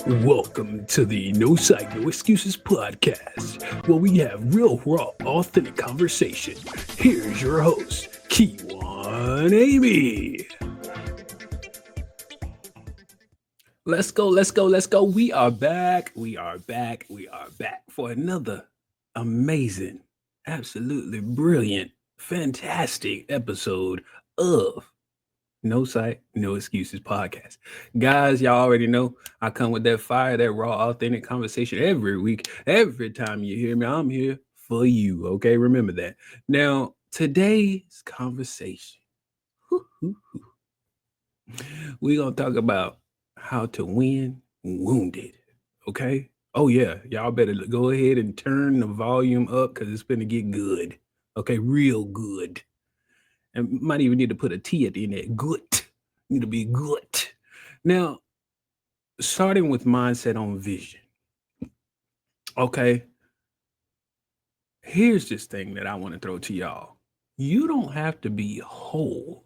Welcome to the No Psych, No Excuses podcast, where we have real, raw, authentic conversation. Here's your host, Kijuan Amey. Let's go. We are back for another amazing, absolutely brilliant, fantastic episode of No Psych, No Excuses podcast. Guys, y'all already know I come with that fire, that raw, authentic conversation every week. Every time you hear me, I'm here for you. Okay, remember that. Now, today's conversation, we're going to talk about how to win wounded. Okay? Oh, yeah. Y'all better go ahead and turn the volume up because it's going to get good. Okay, real good. And might even need to put a T at the end of that. Good. Need to be good. Now, starting with mindset on vision. Okay. Here's this thing that I want to throw to y'all. You don't have to be whole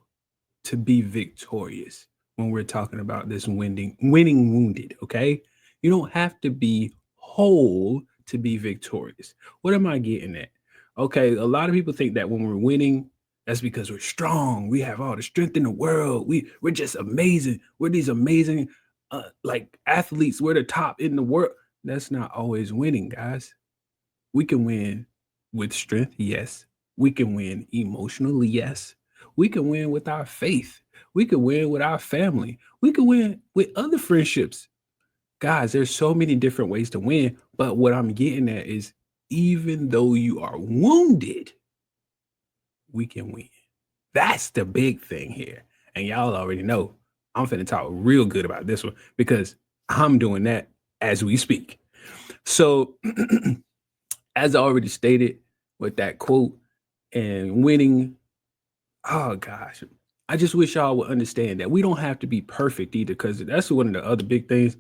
to be victorious when we're talking about this winning wounded. Okay. You don't have to be whole to be victorious. What am I getting at? Okay. A lot of people think that when we're winning, that's because we're strong. We have all the strength in the world. We're just amazing. We're these amazing like athletes. We're the top in the world. That's not always winning, guys. We can win with strength, yes. We can win emotionally, yes. We can win with our faith. We can win with our family. We can win with other friendships. Guys, there's so many different ways to win. But what I'm getting at is even though you are wounded, we can win. That's the big thing here. And y'all already know I'm finna talk real good about this one because I'm doing that as we speak. So, as I already stated with that quote and winning, oh gosh, I just wish y'all would understand that we don't have to be perfect either, because that's one of the other big things.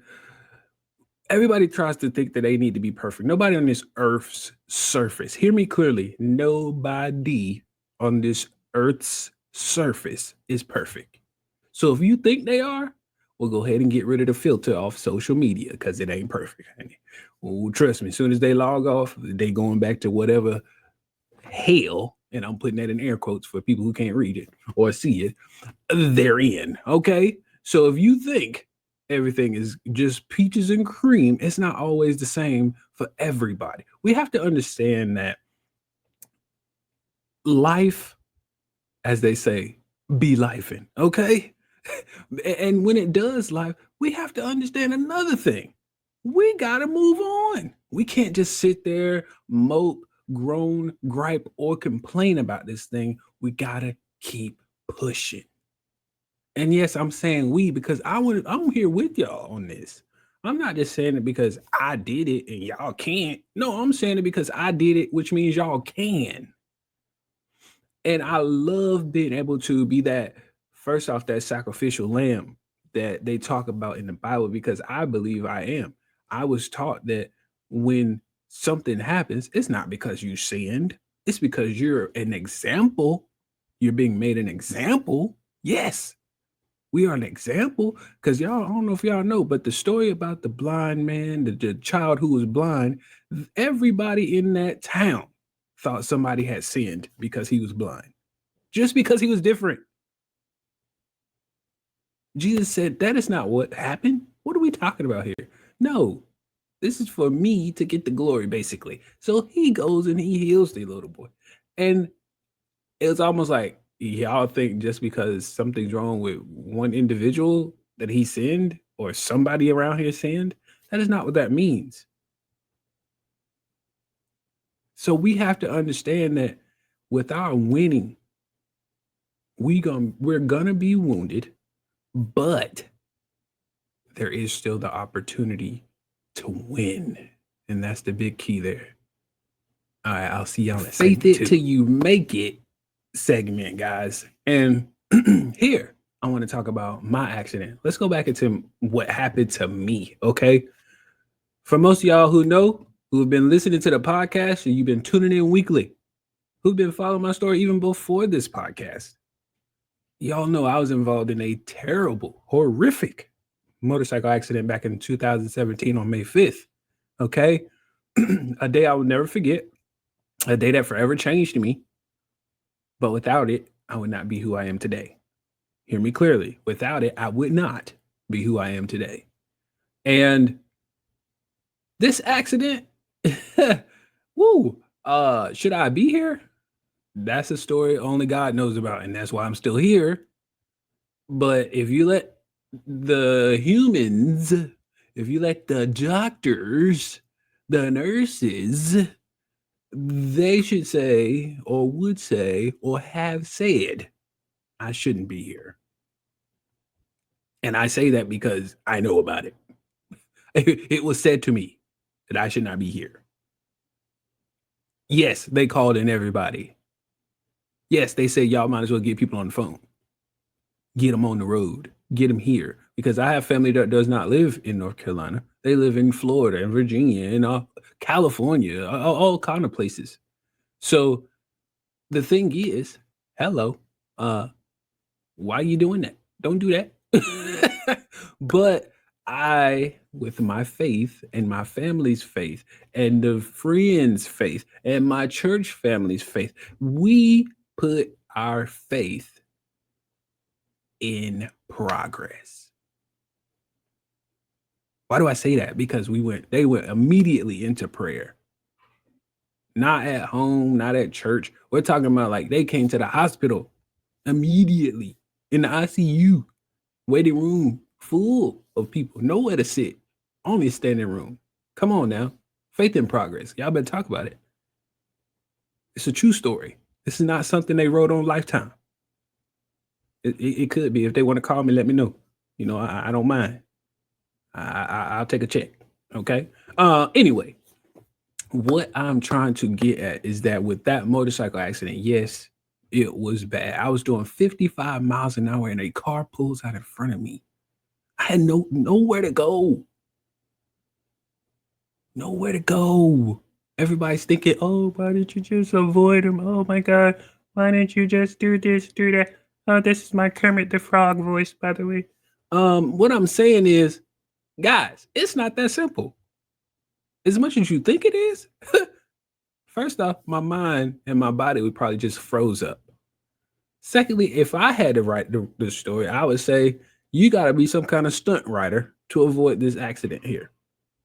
Everybody tries to think that they need to be perfect. Nobody on this earth's surface, hear me clearly, nobody on this earth's surface is perfect. So if you think they are, well, go ahead and get rid of the filter off social media because it ain't perfect. Well, trust me, as soon as they log off, they going back to whatever hell, and I'm putting that in air quotes for people who can't read it or see it, they're in. Okay? So if you think everything is just peaches and cream, it's not always the same for everybody. We have to understand that life, as they say, be lifing, okay? And when it does life, we have to understand another thing. We got to move on. We can't just sit there, mope, groan, gripe, or complain about this thing. We got to keep pushing. And yes, I'm saying we because I'm here with y'all on this. I'm not just saying it because I did it and y'all can't. No, I'm saying it because I did it, which means y'all can. And I love being able to be that, first off, that sacrificial lamb that they talk about in the Bible, because I believe I am. I was taught that when something happens, it's not because you sinned, it's because you're an example. You're being made an example. Yes, we are an example because y'all, I don't know if y'all know, but the story about the blind man, the child who was blind, everybody in that town thought somebody had sinned because he was blind, just because he was different. Jesus said, that is not what happened. What are we talking about here? No, this is for me to get the glory, basically. So he goes and he heals the little boy. And it's almost like y'all think just because something's wrong with one individual that he sinned or somebody around here sinned. That is not what that means. So we have to understand that with our winning, we're gonna be wounded, but there is still the opportunity to win. And that's the big key there. All right, I'll see y'all in faith it till you make it segment, guys. And here, I want to talk about my accident. Let's go back into what happened to me, okay? For most of y'all who know, who have been listening to the podcast, and you've been tuning in weekly, who've been following my story even before this podcast, y'all know I was involved in a terrible, horrific motorcycle accident back in 2017 on May 5th. Okay. A day I will never forget, a day that forever changed me. But without it, I would not be who I am today. Hear me clearly. Without it, I would not be who I am today. And this accident, woo, should I be here? That's a story only God knows about, and that's why I'm still here. But if you let the humans, if you let the doctors, the nurses, they should say, or would say, or have said, I shouldn't be here. And I say that because I know about it. It was said to me that I should not be here. Yes, they called in everybody. Yes, they said y'all might as well get people on the phone, get them on the road, get them here. Because I have family that does not live in North Carolina. They live in Florida and Virginia and California, all kind of places. So the thing is, hello, why are you doing that? Don't do that. But I, with my faith and my family's faith and the friends' faith and my church family's faith, we put our faith in progress. Why do I say that? Because they went immediately into prayer. Not at home, not at church. We're talking about like they came to the hospital immediately in the ICU, waiting room full of people, nowhere to sit, only a standing room. Come on now. Faith in progress. Y'all better talk about it. It's a true story. This is not something they wrote on Lifetime. It could be. If they want to call me, let me know. You know, I don't mind. I'll take a check. Okay. Anyway, what I'm trying to get at is that with that motorcycle accident, yes, it was bad. I was doing 55 miles an hour and a car pulls out in front of me. I had nowhere to go. Nowhere to go. Everybody's thinking, oh, why did you just avoid him? Oh my God. Why didn't you just do this, do that? Oh, this is my Kermit the Frog voice, by the way. What I'm saying is, guys, it's not that simple. As much as you think it is, first off, my mind and my body would probably just froze up. Secondly, if I had to write the story, I would say you got to be some kind of stunt writer to avoid this accident here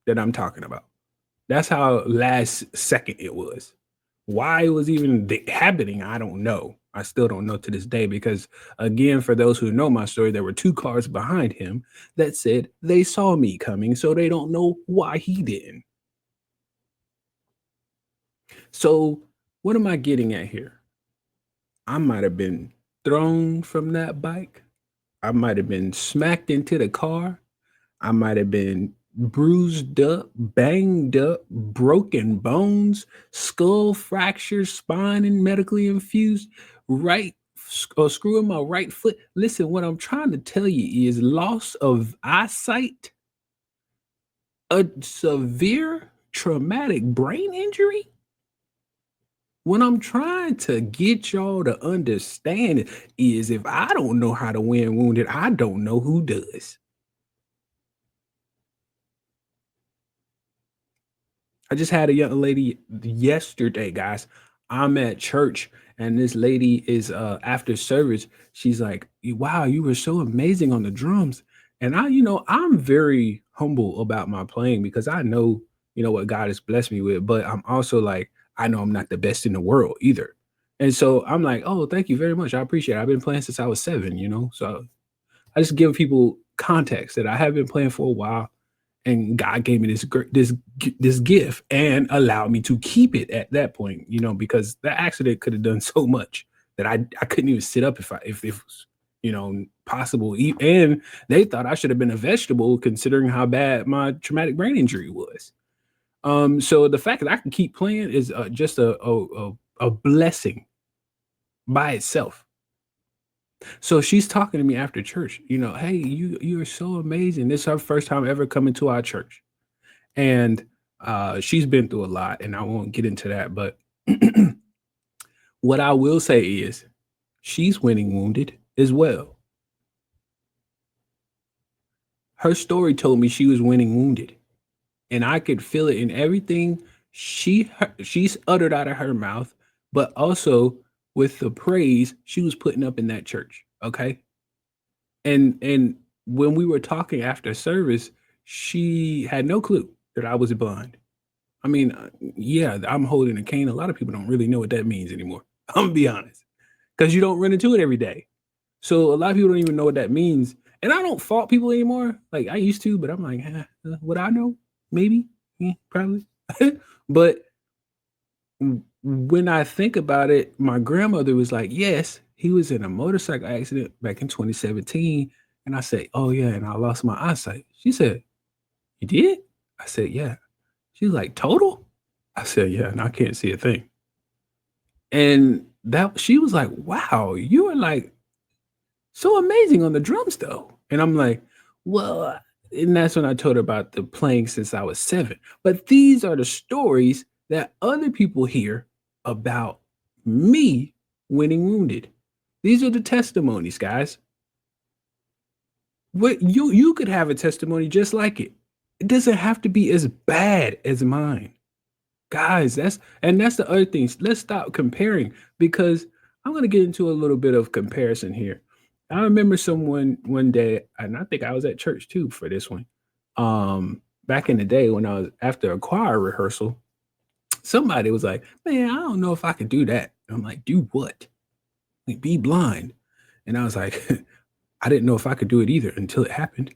that I'm talking about. That's how last second it was. Why it was even happening, I don't know. I still don't know to this day because, again, for those who know my story, there were two cars behind him that said they saw me coming, so they don't know why he didn't. So, what am I getting at here? I might have been thrown from that bike. I might have been smacked into the car. I might have been bruised up, banged up, broken bones, skull fractures, spine and medically infused, right or screw in my right foot. Listen, what I'm trying to tell you is loss of eyesight, a severe traumatic brain injury. What I'm trying to get y'all to understand is if I don't know how to win wounded, I don't know who does. I just had a young lady yesterday, guys. I'm at church and this lady is after service. She's like, wow, you were so amazing on the drums. And I'm very humble about my playing because I know, what God has blessed me with, but I'm also like, I know I'm not the best in the world either. And so I'm like, oh, thank you very much. I appreciate it. I've been playing since I was 7. So I just give people context that I have been playing for a while and God gave me this gift and allowed me to keep it at that point, because the accident could have done so much that I couldn't even sit up if it was, possible. And they thought I should have been a vegetable considering how bad my traumatic brain injury was. So the fact that I can keep playing is just a blessing by itself. So she's talking to me after church, hey, you are so amazing. This is her first time ever coming to our church. And she's been through a lot, and I won't get into that. But what I will say is she's winning wounded as well. Her story told me she was winning wounded, and I could feel it in everything she's uttered out of her mouth, but also with the praise she was putting up in that church. Okay, and when we were talking after service, she had no clue that I was blind. I mean, yeah, I'm holding a cane. A lot of people don't really know what that means anymore. I'm gonna be honest, because you don't run into it every day. So a lot of people don't even know what that means. And I don't fault people anymore. Like I used to, but I'm like, would I know? Maybe, probably. But when I think about it, my grandmother was like, yes, he was in a motorcycle accident back in 2017. And I said, oh, yeah. And I lost my eyesight. She said, you did? I said, yeah. She was like, total? I said, yeah. And I can't see a thing. And that she was like, wow, you are like so amazing on the drums though. And I'm like, well, and that's when I told her about the playing since I was 7. But these are the stories that other people hear about me winning wounded. These are the testimonies, guys. What you could have a testimony just like it. It doesn't have to be as bad as mine. Guys, that's the other thing. Let's stop comparing because I'm gonna get into a little bit of comparison here. I remember someone one day, and I think I was at church too for this one. Back in the day when I was after a choir rehearsal, somebody was like, "Man, I don't know if I could do that." I'm like, "Do what? Like, be blind?" And I was like, "I didn't know if I could do it either until it happened."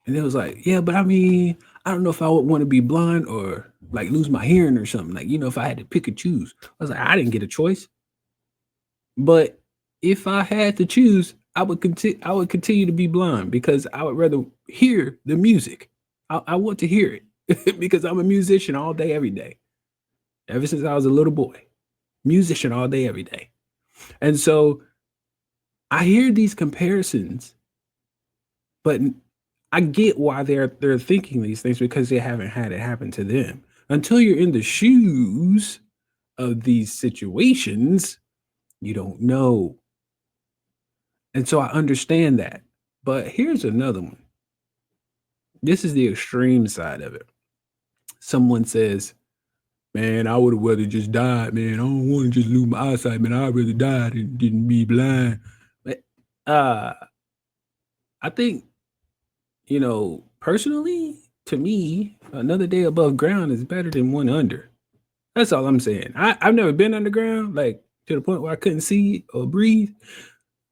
And it was like, yeah, but I mean, I don't know if I would want to be blind or like lose my hearing or something. Like, if I had to pick and choose, I was like, I didn't get a choice. But if I had to choose, I would continue to be blind because I would rather hear the music. I want to hear it because I'm a musician all day, every day. Ever since I was a little boy, musician all day, every day. And so I hear these comparisons, but I get why they're thinking these things because they haven't had it happen to them. Until you're in the shoes of these situations, you don't know. And so I understand that. But here's another one. This is the extreme side of it. Someone says, man, I would have rather just died, man. I don't want to just lose my eyesight, man. I'd rather die than didn't be blind. But uh I think, personally, to me, another day above ground is better than one under. That's all I'm saying. I've never been underground, like to the point where I couldn't see or breathe.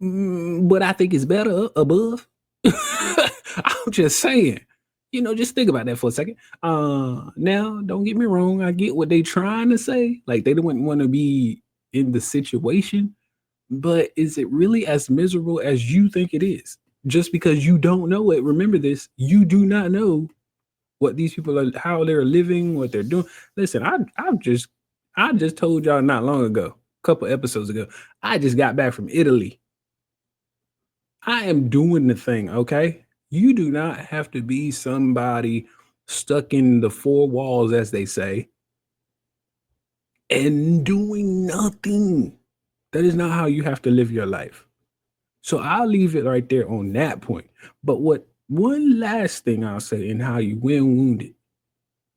But I think it's better above. I'm just saying. Just think about that for a second. Now, don't get me wrong. I get what they trying to say. Like they don't want to be in the situation, but is it really as miserable as you think it is? Just because you don't know it, remember this, you do not know what these people are, how they're living, what they're doing. Listen, I just told y'all not long ago, a couple episodes ago, I just got back from Italy. I am doing the thing, okay? You do not have to be somebody stuck in the four walls, as they say, and doing nothing. That is not how you have to live your life. So I'll leave it right there on that point. But what one last thing I'll say in how you win wounded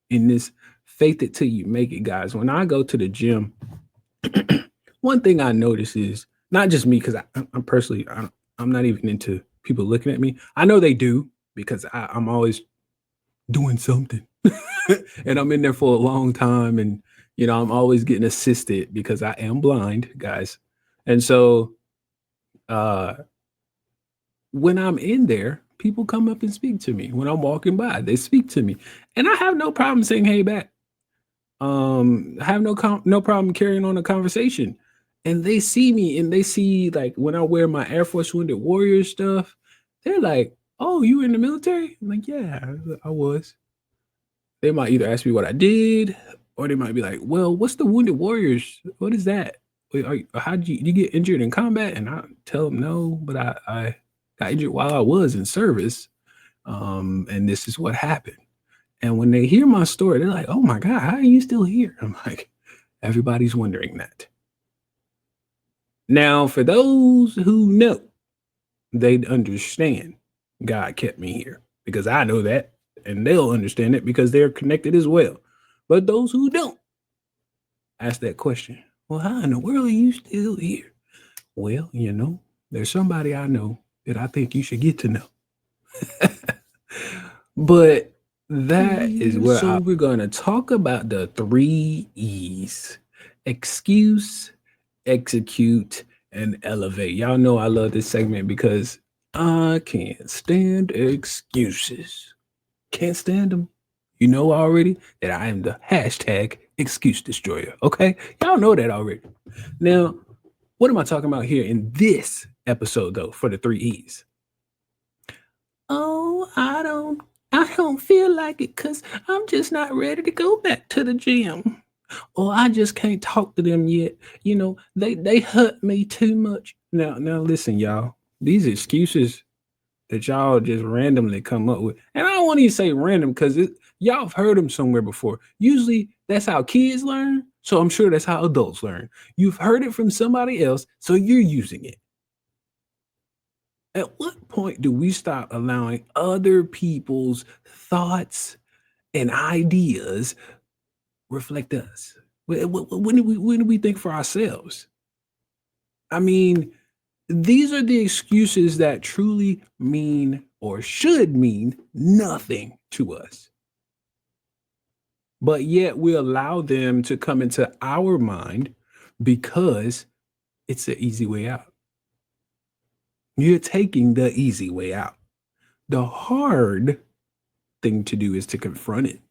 in this faith it till you make it, guys. When I go to the gym, one thing I notice is not just me, because I'm personally, I'm not even into people looking at me. I know they do because I'm always doing something and I'm in there for a long time. And, I'm always getting assisted because I am blind, guys. And so, uh, when I'm in there, people come up and speak to me. When I'm walking by, they speak to me, and I have no problem saying hey back. I have no problem carrying on a conversation. And they see me and they see like when I wear my Air Force Wounded Warrior stuff, they're like, "Oh, you were in the military?" I'm like, "Yeah, I was." They might either ask me what I did, or they might be like, "Well, what's the Wounded Warriors? What is that? Wait, how did you get injured in combat?" And I tell them no, but I got injured while I was in service. And this is what happened. And when they hear my story, they're like, "Oh my God, how are you still here?" I'm like, everybody's wondering that. Now, for those who know, they'd understand. God kept me here, because I know that, and they'll understand it because they're connected as well. But those who don't, ask that question. Well, how in the world are you still here? Well, there's somebody I know that I think you should get to know. But that is where we're going to talk about the 3 E's: excuse, execute, and elevate. Y'all know I love this segment because I can't stand excuses. Can't stand them. You know already that I am the hashtag excuse destroyer. Okay? Y'all know that already. Now, what am I talking about here in this episode, though, for the 3 E's? Oh, I don't feel like it because I'm just not ready to go back to the gym. Or I just can't talk to them yet. They hurt me too much. Now listen, y'all. These excuses that y'all just randomly come up with, and I don't want to even say random because y'all have heard them somewhere before. Usually that's how kids learn, so I'm sure that's how adults learn. You've heard it from somebody else, so you're using it. At what point do we stop allowing other people's thoughts and ideas reflect us? When do we think for ourselves? I mean, these are the excuses that truly mean or should mean nothing to us. But yet we allow them to come into our mind because it's the easy way out. You're taking the easy way out. The hard thing to do is to confront it.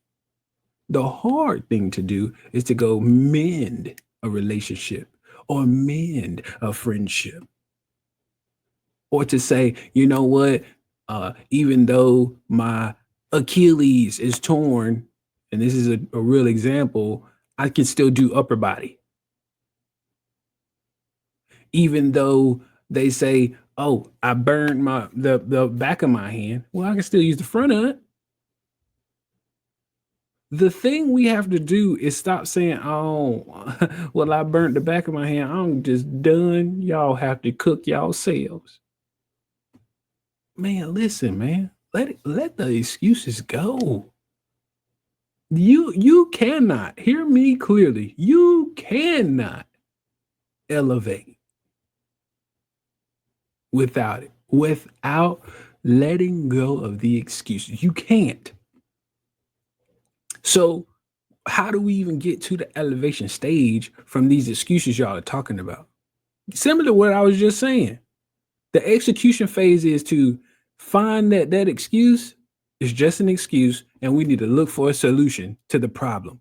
The hard thing to do is to go mend a relationship or mend a friendship. Or to say, you know what, even though my Achilles is torn, and this is a real example, I can still do upper body. Even though they say, oh, I burned the back of my hand, well, I can still use the front of it. The thing we have to do is stop saying, oh, well, I burnt the back of my hand, I'm just done. Y'all have to cook yourselves. Man, listen, man. Let the excuses go. You cannot hear me clearly. You cannot elevate without it, without letting go of the excuses. You can't. So, how do we even get to the elevation stage from these excuses y'all are talking about? Similar to what I was just saying. The execution phase is to find that excuse is just an excuse, and we need to look for a solution to the problem.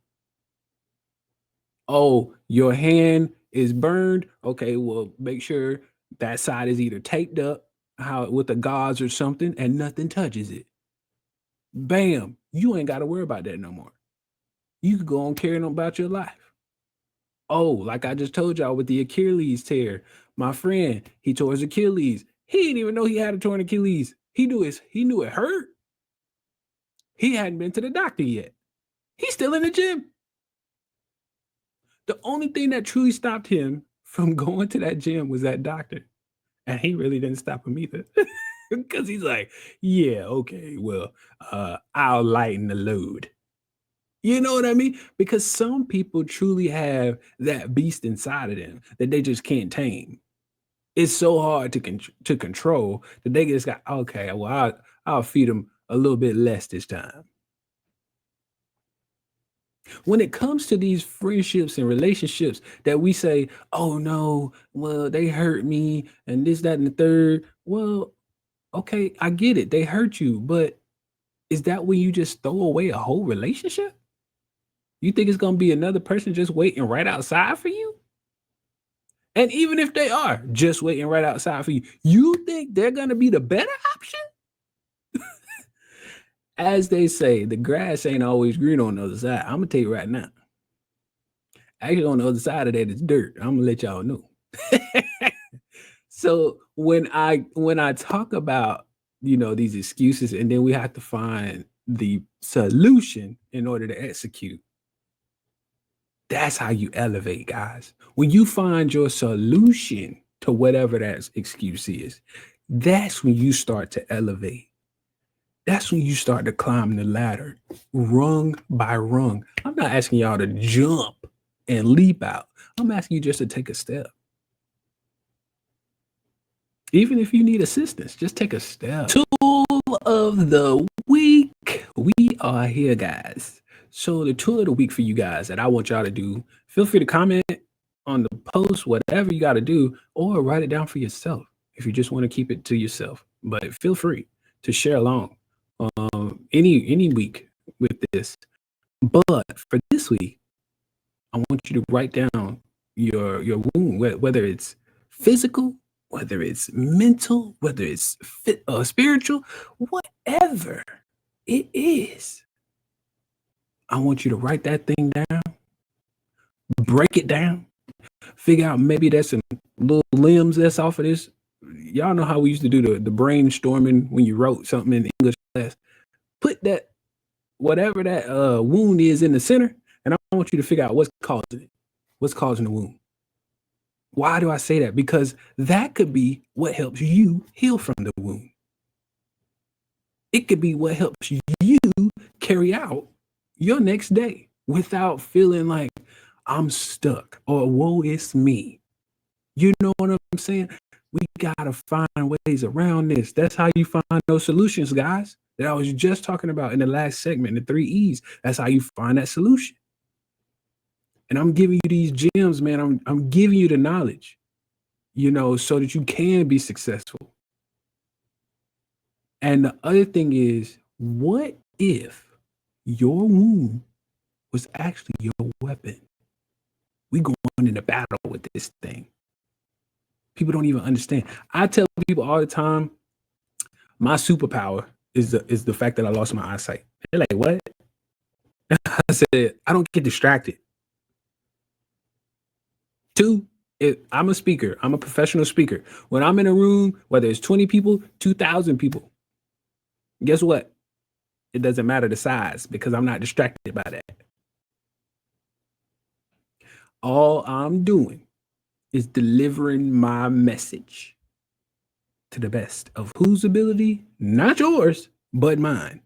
Oh, your hand is burned. Okay, well, make sure that side is either taped up with the gauze or something, and nothing touches it. Bam, you ain't got to worry about that no more. You could go on carrying on about your life. Oh, like I just told y'all with the Achilles tear, my friend, he tore his Achilles. He didn't even know he had a torn Achilles. He knew it hurt. He hadn't been to the doctor yet. He's still in the gym. The only thing that truly stopped him from going to that gym was that doctor. And he really didn't stop him either. Because he's like, yeah, okay, well, I'll lighten the load. You know what I mean? Because some people truly have that beast inside of them that they just can't tame. It's so hard to control that they just got, okay, well, I'll feed them a little bit less this time. When it comes to these friendships and relationships that we say, oh no, well, they hurt me and this, that, and the third. Well, okay, I get it. They hurt you, but is that when you just throw away a whole relationship? You think it's going to be another person just waiting right outside for you? And even if they are just waiting right outside for you, you think they're going to be the better option? As they say, the grass ain't always green on the other side. I'm going to tell you right now. Actually, on the other side of that is dirt. I'm going to let y'all know. So when I talk about, these excuses, and then we have to find the solution in order to execute, that's how you elevate, guys. When you find your solution to whatever that excuse is, that's when you start to elevate. That's when you start to climb the ladder, rung by rung. I'm not asking y'all to jump and leap out. I'm asking you just to take a step. Even if you need assistance, just take a step. Tool of the week. We are here, guys. So the tool of the week for you guys that I want y'all to do, feel free to comment on the post, whatever you got to do, or write it down for yourself if you just want to keep it to yourself. But feel free to share along any week with this. But for this week, I want you to write down your wound, whether it's physical, whether it's mental, whether it's spiritual, whatever it is. I want you to write that thing down, break it down, figure out maybe there's some little limbs that's off of this. Y'all know how we used to do the brainstorming when you wrote something in English class. Put that, whatever that wound is in the center, and I want you to figure out what's causing it. What's causing the wound? Why do I say that? Because that could be what helps you heal from the wound. It could be what helps you carry out your next day without feeling like I'm stuck or woe is me. You know what I'm saying? We got to find ways around this. That's how you find those solutions, guys, that I was just talking about in the last segment, the 3 E's. That's how you find that solution. And I'm giving you these gems, man. I'm giving you the knowledge, so that you can be successful. And the other thing is, what if your wound was actually your weapon? We going into battle with this thing. People don't even understand. I tell people all the time, my superpower is the fact that I lost my eyesight. They're like, what? I said, I don't get distracted. 2, I'm a speaker. I'm a professional speaker. When I'm in a room, whether it's 20 people, 2,000 people, guess what? It doesn't matter the size because I'm not distracted by that. All I'm doing is delivering my message to the best of whose ability? Not yours, but mine.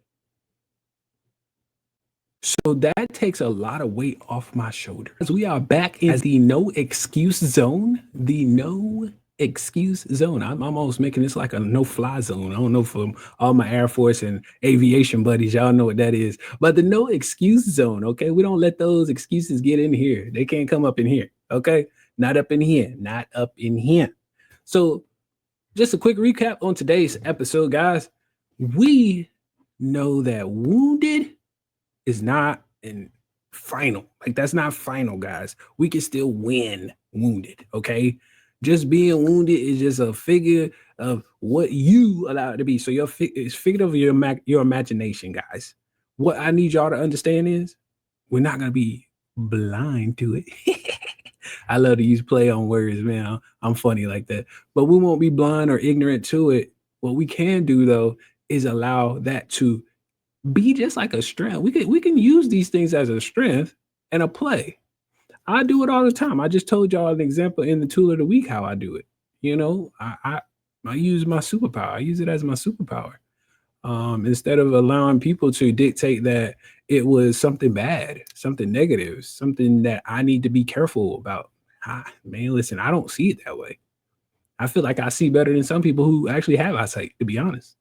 So that takes a lot of weight off my shoulders. We are back in the no excuse zone. The no excuse zone. I'm almost making this like a no-fly zone. I don't know from all my Air Force and aviation buddies, y'all know what that is. But the no excuse zone, okay? We don't let those excuses get in here. They can't come up in here, okay? Not up in here. Not up in here. So just a quick recap on today's episode, guys. We know that wounded is not in final. Like, that's not final, guys. We can still win wounded, okay? Just being wounded is just a figure of what you allow it to be. So it's figure of your imagination, guys. What I need y'all to understand is we're not going to be blind to it. I love to use play on words, man. I'm funny like that. But we won't be blind or ignorant to it. What we can do, though, is allow that to be just like a strength. We can use these things as a strength and a play. I do it all the time. I just told y'all an example in the tool of the week how I do it. I use my superpower. I use it as my superpower. Instead of allowing people to dictate that it was something bad, something negative, something that I need to be careful about. Man, listen, I don't see it that way. I feel like I see better than some people who actually have eyesight, to be honest.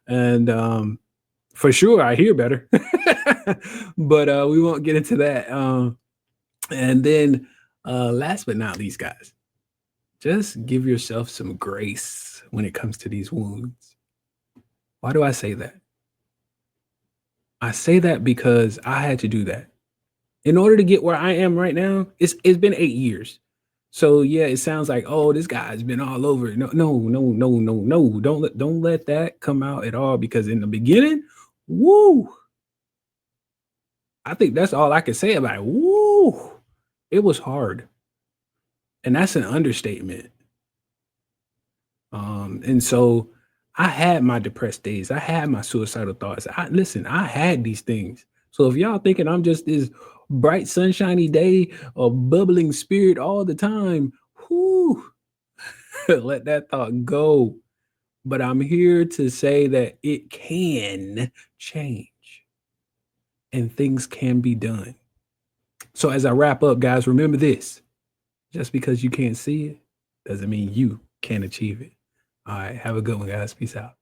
And for sure, I hear better. But we won't get into that. And then last but not least, guys, just give yourself some grace when it comes to these wounds. Why do I say that? I say that because I had to do that. In order to get where I am right now, it's been 8 years. So yeah, it sounds like, oh, this guy's been all over. No. Don't let that come out at all, because in the beginning, woo, I think that's all I can say about it. Woo, it was hard. And that's an understatement. And so I had my depressed days. I had my suicidal thoughts. I had these things. So if y'all thinking I'm just this bright, sunshiny day or bubbling spirit all the time, whoo, let that thought go. but I'm here to say that it can change and things can be done. So as I wrap up, guys, remember this. Just because you can't see it doesn't mean you can't achieve it. All right. Have a good one, guys. Peace out.